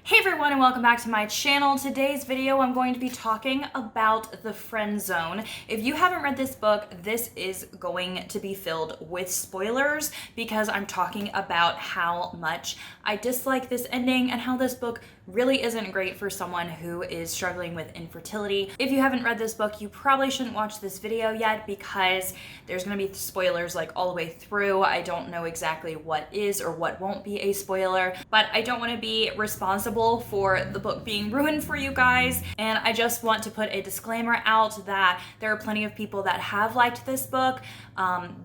Hey everyone, and welcome back to my channel. Today's video I'm going to be talking about the friend zone. If you haven't read this book, this is going to be filled with spoilers because I'm talking about how much I dislike this ending and how this book really isn't great for someone who is struggling with infertility. If you haven't read this book, you probably shouldn't watch this video yet because there's going to be spoilers like all the way through. I don't know exactly what is or what won't be a spoiler, but I don't want to be responsible for the book being ruined for you guys. And I just want to put a disclaimer out that there are plenty of people that have liked this book.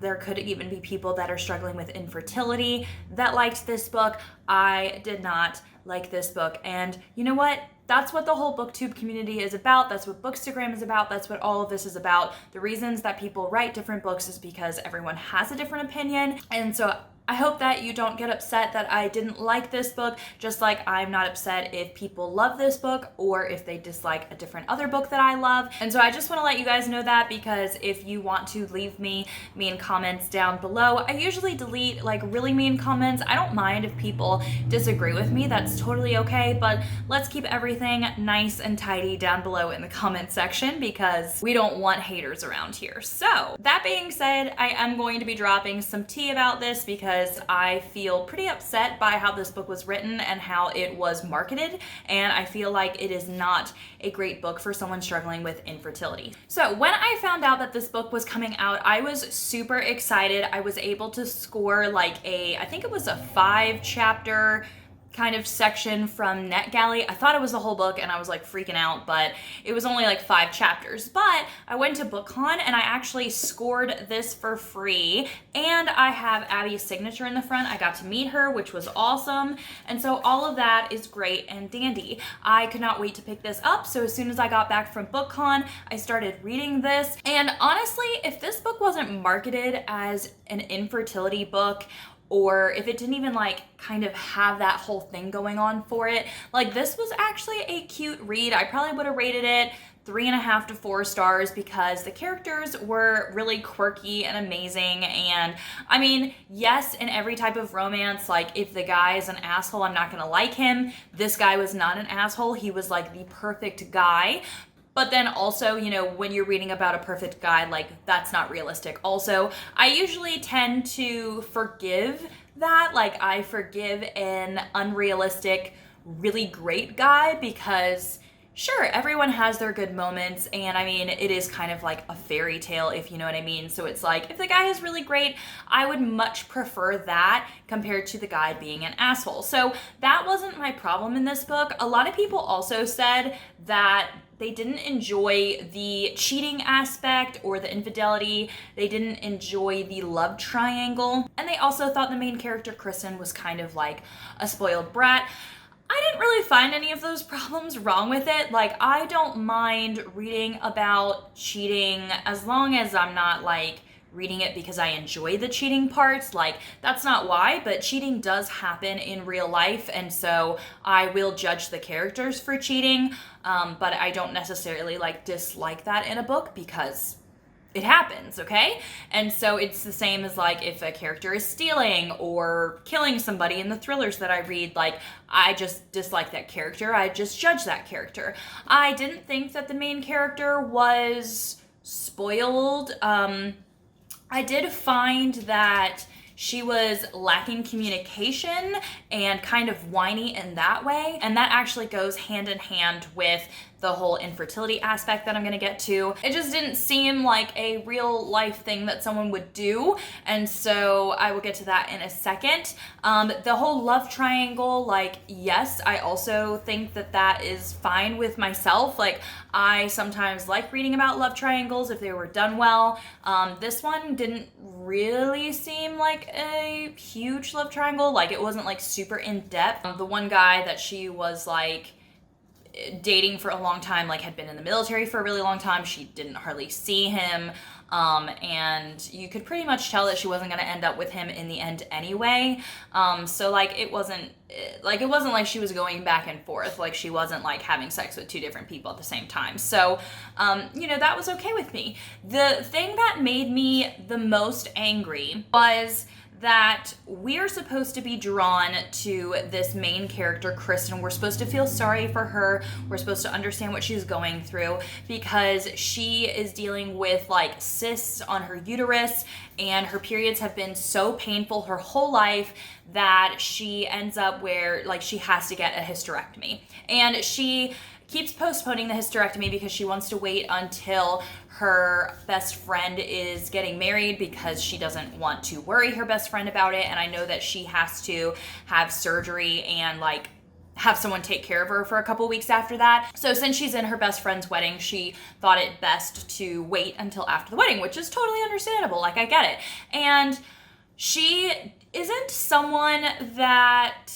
There could even be people that are struggling with infertility that liked this book. I did not like this book. And you know what? That's what the whole booktube community is about. That's what Bookstagram is about. That's what all of this is about. The reasons that people write different books is because everyone has a different opinion. And so I hope that you don't get upset that I didn't like this book, just like I'm not upset if people love this book or if they dislike a different other book that I love. And so I just want to let you guys know that, because if you want to leave me mean comments down below, I usually delete like really mean comments. I don't mind if people disagree with me, that's totally okay, but let's keep everything nice and tidy down below in the comment section because we don't want haters around here. So that being said, I am going to be dropping some tea about this because I feel pretty upset by how this book was written and how it was marketed, and I feel like it is not a great book for someone struggling with infertility. So when I found out that this book was coming out, I was super excited. I was able to score like I think it was a 5-chapter kind of section from NetGalley. I thought it was the whole book and I was like freaking out, but it was only like 5 chapters. But I went to BookCon and I actually scored this for free, and I have Abby's signature in the front. I got to meet her, which was awesome. And so all of that is great and dandy. I could not wait to pick this up. So as soon as I got back from BookCon, I started reading this. And honestly, if this book wasn't marketed as an infertility book, or if it didn't even like kind of have that whole thing going on for it, like this was actually a cute read. I probably would have rated it 3.5 to 4 stars because the characters were really quirky and amazing. And I mean, yes, in every type of romance, like if the guy is an asshole, I'm not gonna like him. This guy was not an asshole. He was like the perfect guy. But then also, you know, when you're reading about a perfect guy, like that's not realistic. Also, I usually tend to forgive that. Like I forgive an unrealistic, really great guy because sure, everyone has their good moments, and I mean, it is kind of like a fairy tale, if you know what I mean. So it's like, if the guy is really great, I would much prefer that compared to the guy being an asshole. So that wasn't my problem in this book. A lot of people also said that they didn't enjoy the cheating aspect or the infidelity. They didn't enjoy the love triangle. And they also thought the main character, Kristen, was kind of like a spoiled brat. I didn't really find any of those problems wrong with it. Like, I don't mind reading about cheating as long as I'm not like reading it because I enjoy the cheating parts. Like, that's not why, but cheating does happen in real life, and so I will judge the characters for cheating, but I don't necessarily like dislike that in a book because it happens, okay? And so it's the same as like if a character is stealing or killing somebody in the thrillers that I read, like I just dislike that character. I just judge that character. I didn't think that the main character was spoiled. I did find that she was lacking communication and kind of whiny in that way. And that actually goes hand in hand with the whole infertility aspect that I'm gonna get to. It just didn't seem like a real life thing that someone would do. And so I will get to that in a second. The whole love triangle, like, yes, I also think that that is fine with myself. Like, I sometimes like reading about love triangles if they were done well. This one didn't really seem like a huge love triangle. Like, it wasn't like super in depth. The one guy that she was like dating for a long time, like had been in the military for a really long time. She didn't hardly see him. And you could pretty much tell that she wasn't going to end up with him in the end anyway. So like it wasn't like she was going back and forth. Like she wasn't like having sex with 2 different people at the same time. So, you know, that was okay with me. The thing that made me the most angry was that we're supposed to be drawn to this main character, Kristen. We're supposed to feel sorry for her. We're supposed to understand what she's going through because she is dealing with like cysts on her uterus, and her periods have been so painful her whole life that she ends up where like she has to get a hysterectomy. And she keeps postponing the hysterectomy because she wants to wait until her best friend is getting married because she doesn't want to worry her best friend about it. And I know that she has to have surgery and like have someone take care of her for a couple weeks after that. So since she's in her best friend's wedding, she thought it best to wait until after the wedding, which is totally understandable. Like, I get it. And she isn't someone that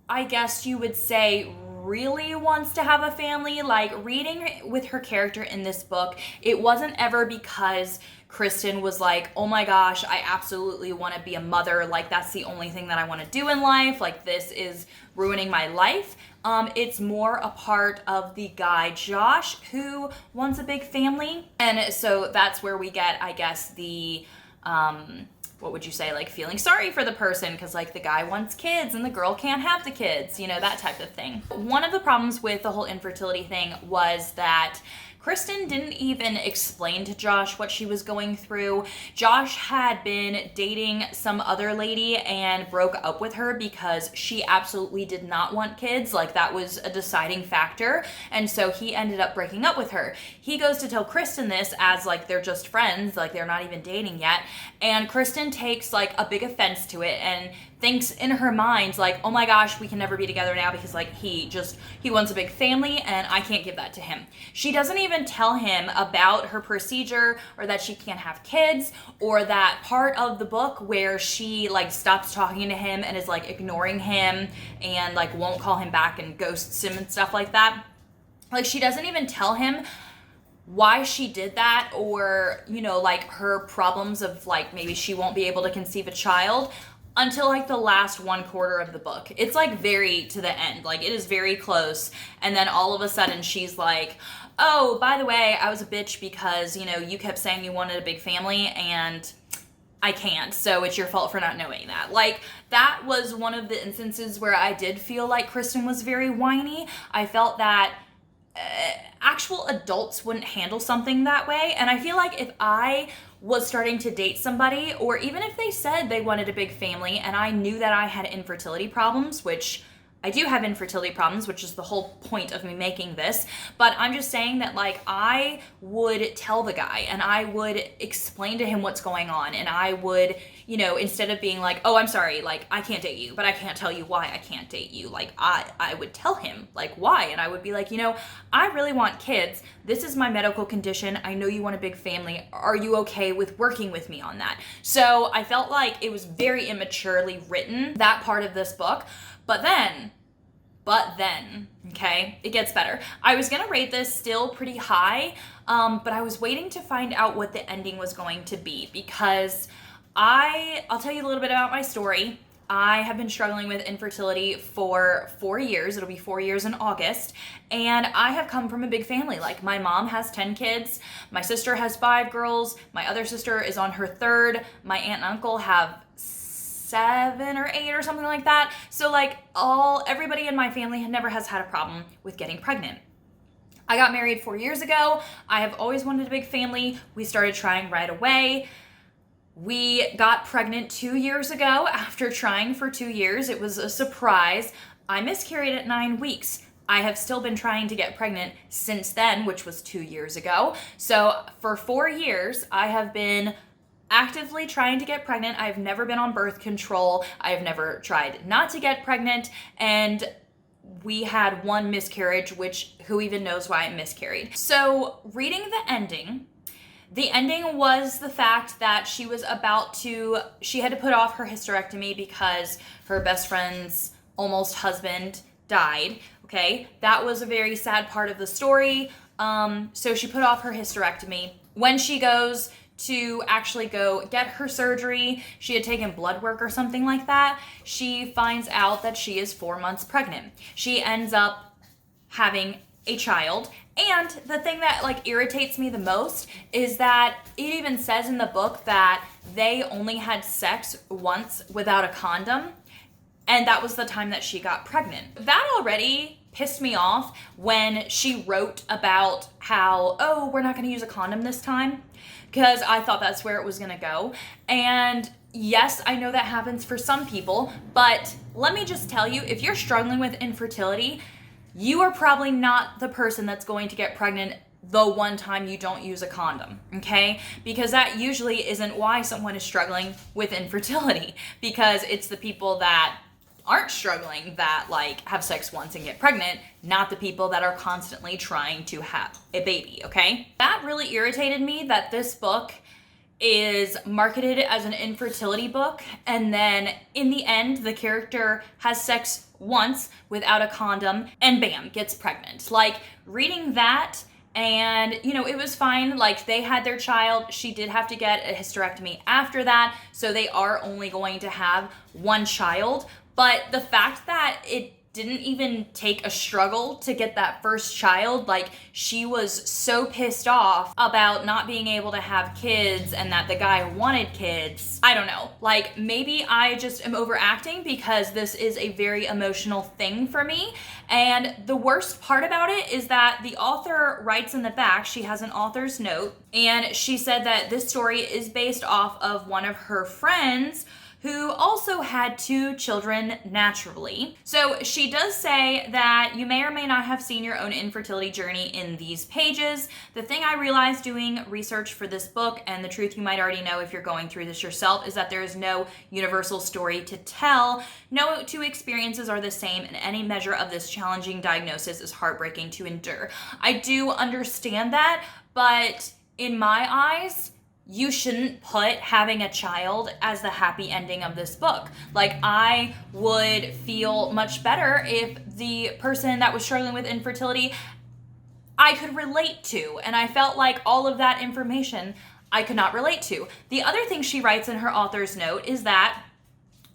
I guess you would say really wants to have a family. Like, reading with her character in this book, it wasn't ever because Kristen was like, oh my gosh, I absolutely want to be a mother. Like, that's the only thing that I want to do in life. Like, this is ruining my life. It's more a part of the guy, Josh, who wants a big family. And so that's where we get, I guess, the, what would you say, like feeling sorry for the person because like the guy wants kids and the girl can't have the kids, you know, that type of thing. One of the problems with the whole infertility thing was that Kristen didn't even explain to Josh what she was going through. Josh had been dating some other lady and broke up with her because she absolutely did not want kids. Like, that was a deciding factor. And so he ended up breaking up with her. He goes to tell Kristen this as like they're just friends, like they're not even dating yet. And Kristen takes like a big offense to it and thinks in her mind like, oh my gosh, we can never be together now because like he wants a big family and I can't give that to him. She doesn't even tell him about her procedure or that she can't have kids or that part of the book where she like stops talking to him and is like ignoring him and like won't call him back and ghosts him and stuff like that. Like, she doesn't even tell him why she did that or, you know, like her problems of like maybe she won't be able to conceive a child until like the last 1/4 of the book. It's like very to the end, like it is very close. And then all of a sudden she's like, oh, by the way, I was a bitch because, you know, you kept saying you wanted a big family and I can't, so it's your fault for not knowing that. Like, that was one of the instances where I did feel like Kristen was very whiny. I felt that actual adults wouldn't handle something that way. And I feel like if I was starting to date somebody, or even if they said they wanted a big family and I knew that I had infertility problems, which I do have infertility problems, which is the whole point of me making this, but I'm just saying that like I would tell the guy and I would explain to him what's going on, and I would, you know, instead of being like, oh, I'm sorry, like I can't date you, but I can't tell you why I can't date you, like I would tell him like why, and I would be like, you know, I really want kids. This is my medical condition. I know you want a big family. Are you okay with working with me on that? So I felt like it was very immaturely written, that part of this book. But then, okay, it gets better. I was gonna rate this still pretty high, but I was waiting to find out what the ending was going to be because I'll tell you a little bit about my story. I have been struggling with infertility for 4 years. It'll be 4 years in August. And I have come from a big family. Like, my mom has 10 kids. My sister has 5 girls. My other sister is on her 3rd. My aunt and uncle have 7 or 8 or something like that. So like everybody in my family never has had a problem with getting pregnant. I got married 4 years ago. I have always wanted a big family. We started trying right away. We got pregnant 2 years ago after trying for 2 years. It was a surprise. I miscarried at 9 weeks. I have still been trying to get pregnant since then, which was 2 years ago. So for 4 years, I have been actively trying to get pregnant. I've never been on birth control. I've never tried not to get pregnant. And we had 1 miscarriage, which who even knows why I miscarried. So reading the ending was the fact that she had to put off her hysterectomy because her best friend's almost husband died. Okay, that was a very sad part of the story. So she put off her hysterectomy. When she goes to actually go get her surgery, she had taken blood work or something like that. She finds out that she is 4 months pregnant. She ends up having a child. And the thing that like irritates me the most is that it even says in the book that they only had sex once without a condom, and that was the time that she got pregnant. That already pissed me off when she wrote about how, oh, we're not going to use a condom this time, because I thought that's where it was going to go. And yes, I know that happens for some people, but let me just tell you, if you're struggling with infertility, you are probably not the person that's going to get pregnant the one time you don't use a condom, okay? Because that usually isn't why someone is struggling with infertility, because it's the people that aren't struggling that like have sex once and get pregnant, not the people that are constantly trying to have a baby, okay? That really irritated me, that this book is marketed as an infertility book, and then in the end the character has sex once without a condom and bam, gets pregnant. Like, reading that, and you know, it was fine, like they had their child, she did have to get a hysterectomy after that, so they are only going to have one child. But the fact that it didn't even take a struggle to get that first child, like she was so pissed off about not being able to have kids and that the guy wanted kids. I don't know, like maybe I just am overacting because this is a very emotional thing for me. And the worst part about it is that the author writes in the back, she has an author's note, and she said that this story is based off of one of her friends who also had 2 children naturally. So she does say that you may or may not have seen your own infertility journey in these pages. The thing I realized doing research for this book, and the truth you might already know if you're going through this yourself, is that there is no universal story to tell. No 2 experiences are the same, and any measure of this challenging diagnosis is heartbreaking to endure. I do understand that, but in my eyes, you shouldn't put having a child as the happy ending of this book. Like, I would feel much better if the person that was struggling with infertility I could relate to, and I felt like all of that information I could not relate to. The other thing she writes in her author's note is that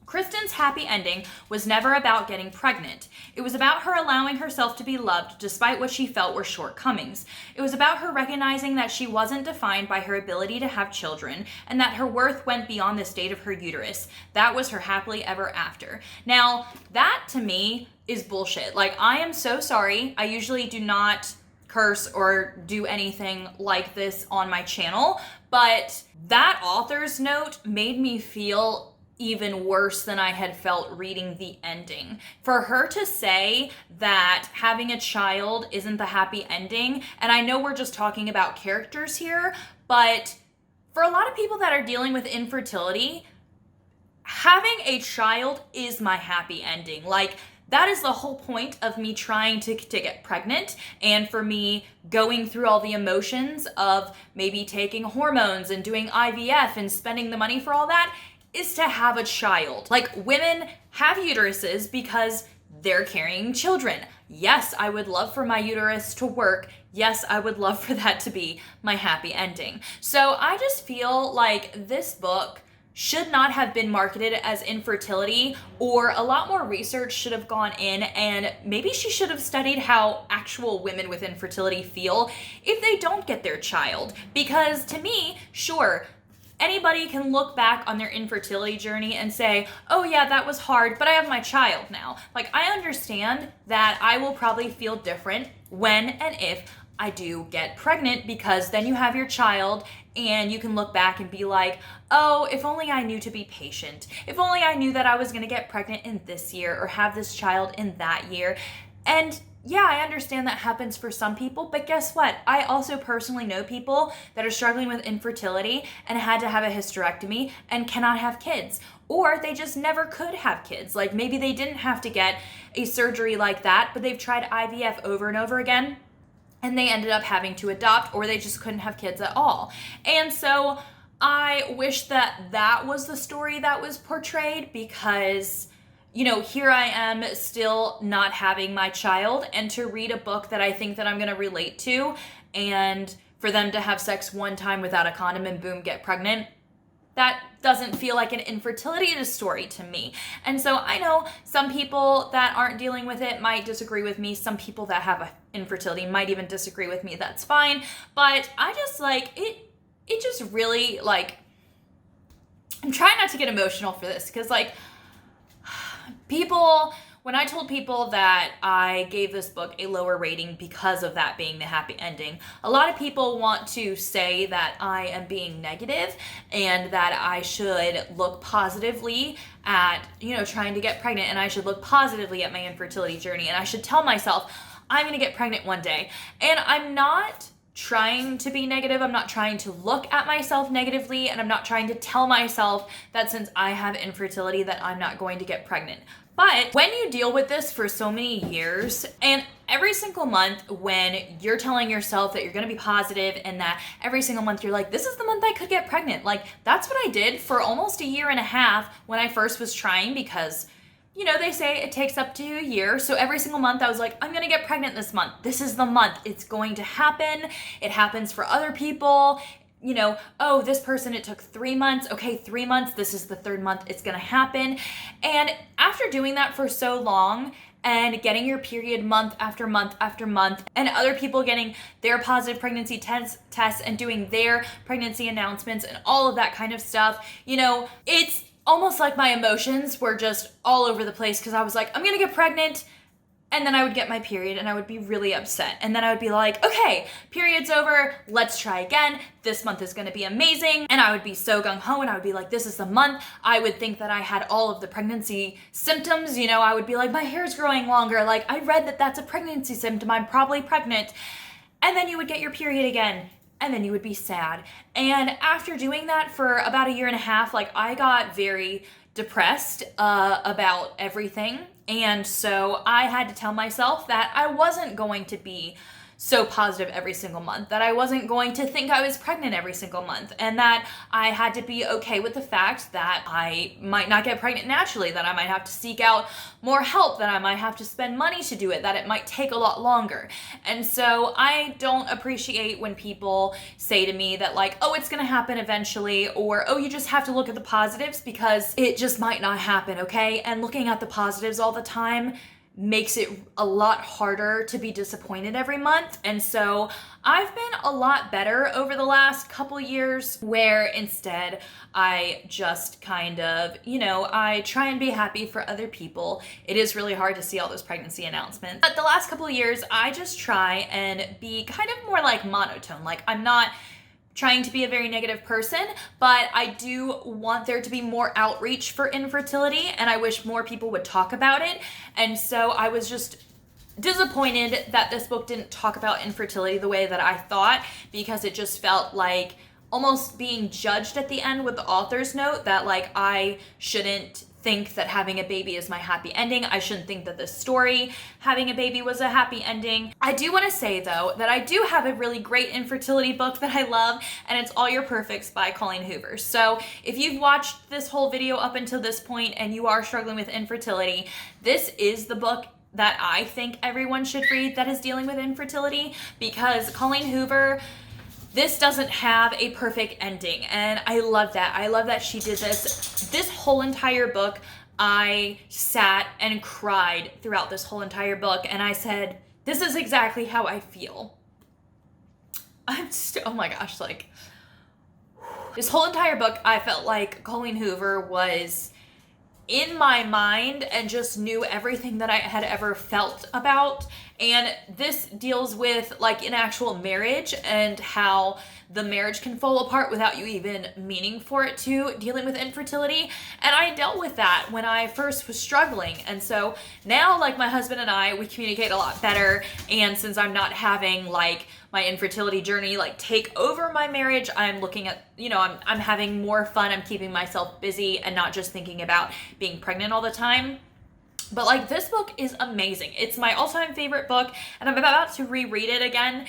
Kristen's happy ending was never about getting pregnant. It was about her allowing herself to be loved despite what she felt were shortcomings. It was about her recognizing that she wasn't defined by her ability to have children and that her worth went beyond the state of her uterus. That was her happily ever after. Now, that to me is bullshit. Like, I am so sorry. I usually do not curse or do anything like this on my channel, but that author's note made me feel even worse than I had felt reading the ending. For her to say that having a child isn't the happy ending, and I know we're just talking about characters here, but for a lot of people that are dealing with infertility, having a child is my happy ending. Like, that is the whole point of me trying to get pregnant, and for me going through all the emotions of maybe taking hormones and doing IVF and spending the money for all that, is to have a child. Like, women have uteruses because they're carrying children. Yes, I would love for my uterus to work. Yes, I would love for that to be my happy ending. So I just feel like this book should not have been marketed as infertility, or a lot more research should have gone in, and maybe she should have studied how actual women with infertility feel if they don't get their child. Because to me, sure, anybody can look back on their infertility journey and say, oh yeah, that was hard, but I have my child now. Like, I understand that I will probably feel different when and if I do get pregnant, because then you have your child and you can look back and be like, oh, if only I knew to be patient. If only I knew that I was gonna get pregnant in this year or have this child in that year. And yeah, I understand that happens for some people, but guess what? I also personally know people that are struggling with infertility and had to have a hysterectomy and cannot have kids. Or they just never could have kids. Like, maybe they didn't have to get a surgery like that, but they've tried IVF over and over again, and they ended up having to adopt, or they just couldn't have kids at all. And so I wish that that was the story that was portrayed, because, you know, here I am still not having my child, and to read a book that I think that I'm going to relate to, and for them to have sex one time without a condom and boom, get pregnant, that doesn't feel like an infertility story to me. And so I know some people that aren't dealing with it might disagree with me. Some people that have infertility might even disagree with me. That's fine. But I just like it just really like, I'm trying not to get emotional for this because like people, when I told people that I gave this book a lower rating because of that being the happy ending, a lot of people want to say that I am being negative and that I should look positively at, trying to get pregnant, and I should look positively at my infertility journey, and I should tell myself I'm going to get pregnant one day. And I'm not trying to be negative. I'm not trying to look at myself negatively, and I'm not trying to tell myself that since I have infertility that I'm not going to get pregnant. But when you deal with this for so many years, and every single month when you're telling yourself that you're going to be positive, and that every single month you're like, this is the month I could get pregnant. Like, that's what I did for almost a year and a half when I first was trying, because they say it takes up to a year. So every single month I was like, I'm going to get pregnant this month. This is the month. It's going to happen. It happens for other people. Oh, this person, it took 3 months. Okay, 3 months. This is the third month. It's going to happen. And after doing that for so long and getting your period month after month after month, and other people getting their positive pregnancy tests and doing their pregnancy announcements and all of that kind of stuff, it's almost like my emotions were just all over the place, because I was like, I'm going to get pregnant. And then I would get my period and I would be really upset. And then I would be like, okay, period's over. Let's try again. This month is going to be amazing. And I would be so gung-ho, and I would be like, this is the month. I would think that I had all of the pregnancy symptoms. I would be like, my hair's growing longer. Like, I read that that's a pregnancy symptom. I'm probably pregnant. And then you would get your period again. And then you would be sad. And after doing that for about a year and a half, like, I got very depressed about everything. And so I had to tell myself that I wasn't going to be so positive every single month, that I wasn't going to think I was pregnant every single month, and that I had to be okay with the fact that I might not get pregnant naturally, that I might have to seek out more help, that I might have to spend money to do it, that it might take a lot longer. And so I don't appreciate when people say to me that like, oh, it's gonna happen eventually, or oh, you just have to look at the positives, because it just might not happen, okay? And looking at the positives all the time makes it a lot harder to be disappointed every month. And so I've been a lot better over the last couple years, where instead I just kind of, I try and be happy for other people. It is really hard to see all those pregnancy announcements. But the last couple of years, I just try and be kind of more like monotone. Like, I'm not trying to be a very negative person, but I do want there to be more outreach for infertility, and I wish more people would talk about it. And so I was just disappointed that this book didn't talk about infertility the way that I thought, because it just felt like almost being judged at the end with the author's note that like I shouldn't think that having a baby is my happy ending. I shouldn't think that this story, having a baby, was a happy ending. I do want to say though that I do have a really great infertility book that I love, and it's All Your Perfects by Colleen Hoover. So if you've watched this whole video up until this point and you are struggling with infertility, this is the book that I think everyone should read that is dealing with infertility, because Colleen Hoover, this doesn't have a perfect ending, and I love that. I love that she did this. This whole entire book, I sat and cried throughout this whole entire book, and I said, this is exactly how I feel. Oh my gosh, like, this whole entire book, I felt like Colleen Hoover was in my mind and just knew everything that I had ever felt about. And this deals with like an actual marriage and how the marriage can fall apart without you even meaning for it to, dealing with infertility. And I dealt with that when I first was struggling. And so now, like, my husband and I, we communicate a lot better. And since I'm not having like my infertility journey like take over my marriage, I'm looking at, I'm having more fun. I'm keeping myself busy and not just thinking about being pregnant all the time. But like, this book is amazing. It's my all-time favorite book, and I'm about to reread it again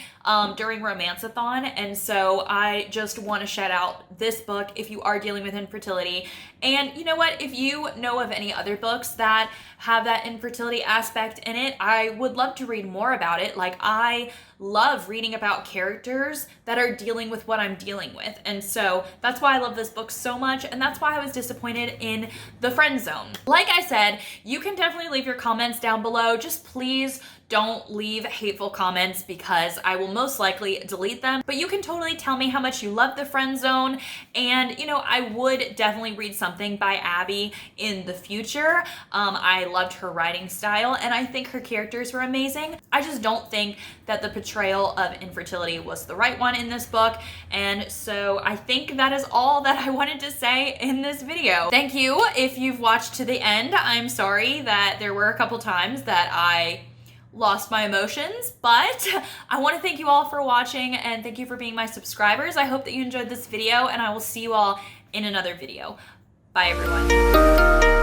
during Romance-a-thon. And so I just want to shout out this book if you are dealing with infertility. And you know what? If you know of any other books that have that infertility aspect in it, I would love to read more about it. Like, I love reading about characters that are dealing with what I'm dealing with. And so that's why I love this book so much, and that's why I was disappointed in the friend zone. Like I said, you can definitely leave your comments down below. Just please don't leave hateful comments because I will most likely delete them. But you can totally tell me how much you love the friend zone, and you know, I would definitely read something by Abby in the future. I loved her writing style, and I think her characters were amazing. I just don't think that the portrayal of infertility was the right one in this book, and so I think that is all that I wanted to say in this video. Thank you if you've watched to the end. I'm sorry that there were a couple times that I lost my emotions, but I want to thank you all for watching, and thank you for being my subscribers. I hope that you enjoyed this video, and I will see you all in another video. Bye, everyone.